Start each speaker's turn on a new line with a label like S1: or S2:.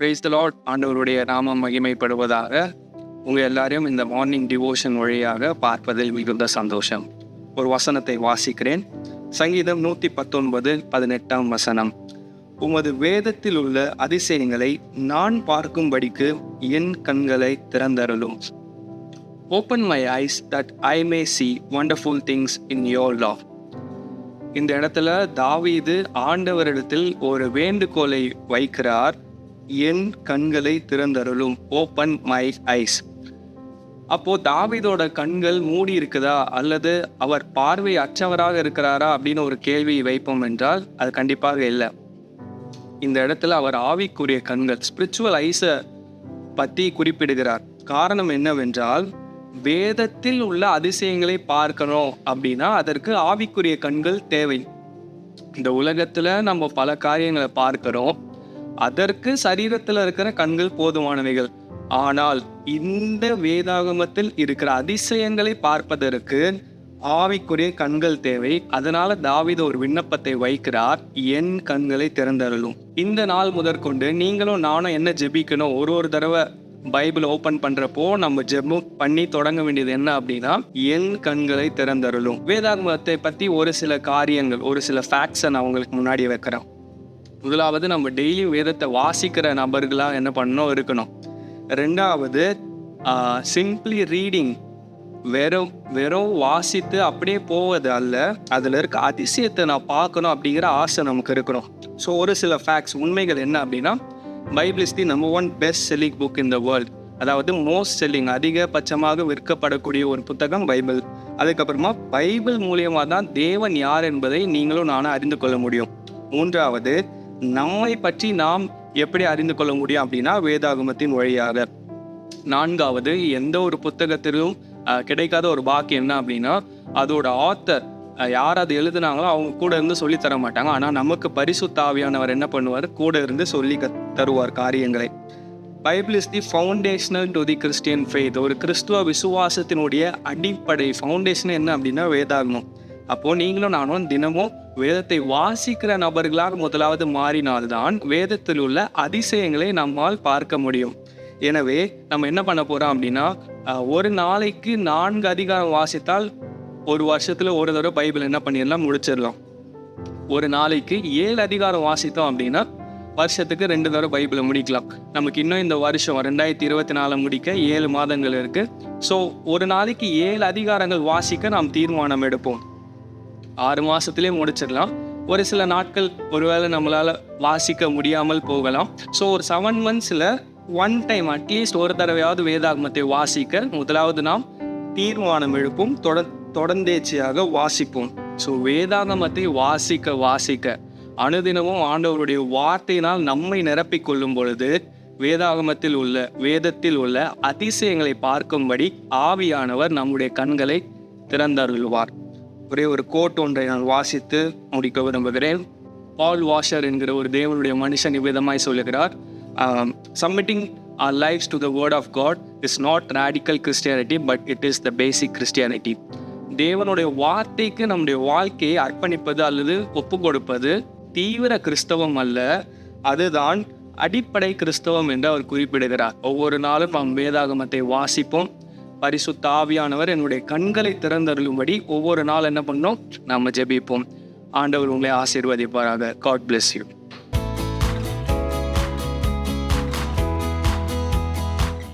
S1: Praise the Lord. ஆண்டவருடைய நாமம் மகிமைப்படுவதாக. உங்கள் எல்லாரையும் இந்த மார்னிங் டிவோஷன் வழியாக பார்ப்பதில் மிகுந்த சந்தோஷம். ஒரு வசனத்தை வாசிக்கிறேன். சங்கீதம் 119:18 வசனம். உமது வேதத்தில் உள்ள அதிசயங்களை நான் பார்க்கும்படிக்கு என் கண்களை திறந்தருளும். Open my eyes that I may see wonderful things in your law. இந்த இடத்துல தாவீது ஆண்டவரிடத்தில் ஒரு வேண்டுகோளை வைக்கிறார். என் கண்களை திறந்தருளும். Open my ice. அப்போ தாவீதோட கண்கள் மூடி இருக்குதா அல்லது அவர் பார்வை அற்றவராக இருக்கிறாரா அப்படின்னு ஒரு கேள்வி வைப்போம் என்றால் அது கண்டிப்பாக இல்லை. இந்த இடத்துல அவர் ஆவிக்குரிய கண்கள், ஸ்பிரிச்சுவல் ஐஸை பற்றி குறிப்பிடுகிறார். காரணம் என்னவென்றால், வேதத்தில் உள்ள அதிசயங்களை பார்க்கணும் அப்படின்னா அதற்கு ஆவிக்குரிய கண்கள் தேவை. இந்த உலகத்துல நம்ம பல காரியங்களை பார்க்கிறோம், அதற்கு சரீரத்தில் இருக்கிற கண்கள் போதுமானவைகள். ஆனால் இந்த வேதாகமத்தில் இருக்கிற அதிசயங்களை பார்ப்பதற்கு ஆவிக்குரிய கண்கள் தேவை. அதனால தாவீது ஒரு விண்ணப்பத்தை வைக்கிறார், என் கண்களை திறந்தருளும். இந்த நாள் முதற்கொண்டு நீங்களும் நானும் என்ன ஜெபிக்கணும்? ஒரு தடவை பைபிள் ஓப்பன் பண்றப்போ நம்ம ஜெபம் பண்ணி தொடங்க வேண்டியது என்ன அப்படின்னா, என் கண்களை திறந்தருளும். வேதாகமத்தை பத்தி ஒரு சில காரியங்கள், ஒரு சில ஃபேக்ட்ஸை நான் உங்களுக்கு முன்னாடி வைக்கிறேன். முதலாவது, நம்ம டெய்லி வேதத்தை வாசிக்கிற நபர்களாக என்ன பண்ணணும் இருக்கணும். ரெண்டாவது, சிம்பிளி ரீடிங், வெறும் வாசித்து அப்படியே போவது அல்ல, அதில் இருக்க அதிசயத்தை நான் பார்க்கணும் அப்படிங்கிற ஆசை நமக்கு இருக்கணும். ஸோ ஒரு சில ஃபேக்ட்ஸ், உண்மைகள் என்ன அப்படின்னா, Bible is the number 1 best selling book in the world. அதாவது மோஸ்ட் செல்லிங், அதிகபட்சமாக விற்கப்படக்கூடிய ஒரு புத்தகம் பைபிள். அதுக்கப்புறமா பைபிள் மூலியமாக தான் தேவன் யார் என்பதை நீங்களும் நானும் அறிந்து கொள்ள முடியும். மூன்றாவது, நம்மை பற்றி நாம் எப்படி அறிந்து கொள்ள முடியும் அப்படின்னா வேதாகமத்தின் வழியாக. நான்காவது, எந்த ஒரு புத்தகத்திலும் கிடைக்காத ஒரு பாக்கியம் என்ன அப்படின்னா, அதோட ஆத்தர் யார் அது எழுதுனாங்களோ அவங்க கூட இருந்து சொல்லி தர மாட்டாங்க. ஆனால் நமக்கு பரிசுத்த ஆவியானவர் என்ன பண்ணுவார்? கூட இருந்து சொல்லி தருவார் காரியங்களை. Bible is the foundational to the Christian faith. ஒரு கிறிஸ்துவ விசுவாசத்தினுடைய அடிப்படை ஃபவுண்டேஷன் என்ன அப்படின்னா வேதாகமம். அப்போது நீங்களும் நானும் தினமும் வேதத்தை வாசிக்கிற நபர்களாக முதலாவது மாறினால்தான் வேதத்தில் உள்ள அதிசயங்களை நம்மால் பார்க்க முடியும். எனவே நம்ம என்ன பண்ண போகிறோம் அப்படின்னா, ஒரு நாளைக்கு 4 அதிகாரம் வாசித்தால் ஒரு வருஷத்தில் ஒரு தடவை பைபிள் என்ன பண்ணிடலாம், முடிச்சிடலாம். ஒரு நாளைக்கு 7 அதிகாரம் வாசித்தோம் அப்படின்னா வருஷத்துக்கு 2 தடவை பைபிளை முடிக்கலாம். நமக்கு இன்னும் இந்த வருஷம் 2024 முடிக்க 7 மாதங்கள் இருக்குது. ஸோ ஒரு நாளைக்கு 7 அதிகாரங்கள் வாசிக்க நாம் தீர்மானம் எடுப்போம். 6 மாதத்துலேயே முடிச்சிடலாம். ஒரு சில நாட்கள் ஒருவேளை நம்மளால் வாசிக்க முடியாமல் போகலாம். ஸோ ஒரு 7 monthsல 1 டைம் அட்லீஸ்ட் ஒரு தடவையாவது வேதாகமத்தை வாசிக்க முதலாவது நாம் தீர்மானம் எடுப்போம். தொடர்ந்தேச்சியாக வாசிப்போம். ஸோ வேதாகமத்தை வாசிக்க அனுதினமும் ஆண்டவருடைய வார்த்தையினால் நம்மை நிரப்பிக் கொள்ளும் பொழுது வேதத்தில் உள்ள அதிசயங்களை பார்க்கும்படி ஆவியானவர் நம்முடைய கண்களை திறந்தருள்வார். ஒரே ஒரு கோட் ஒன்றை நான் வாசித்து முடிக்க விரும்புகிறேன். பால் வாஷர் என்கிற ஒரு தேவனுடைய மனுஷன் இவ்விதமாய் சொல்லுகிறார், submitting our lives to the word of God is not radical Christianity, but it is the basic Christianity. தேவனுடைய வார்த்தைக்கு நம்முடைய வாழ்க்கையை அர்ப்பணிப்பது அல்லது ஒப்பு கொடுப்பது தீவிர கிறிஸ்தவம் அல்ல, அதுதான் அடிப்படை கிறிஸ்தவம் என்று அவர் குறிப்பிடுகிறார். ஒவ்வொரு நாளும் நாம் வேதாகமத்தை வாசிப்போம். பரிசுத்த ஆவியானவர் என்னுடைய கண்களை திறந்தருளும்படி ஒவ்வொரு நாள் என்ன பண்ணோம், நாம் ஜெபிப்போம். ஆண்டவர் உங்களை ஆசீர்வதிப்பாராக. God bless you.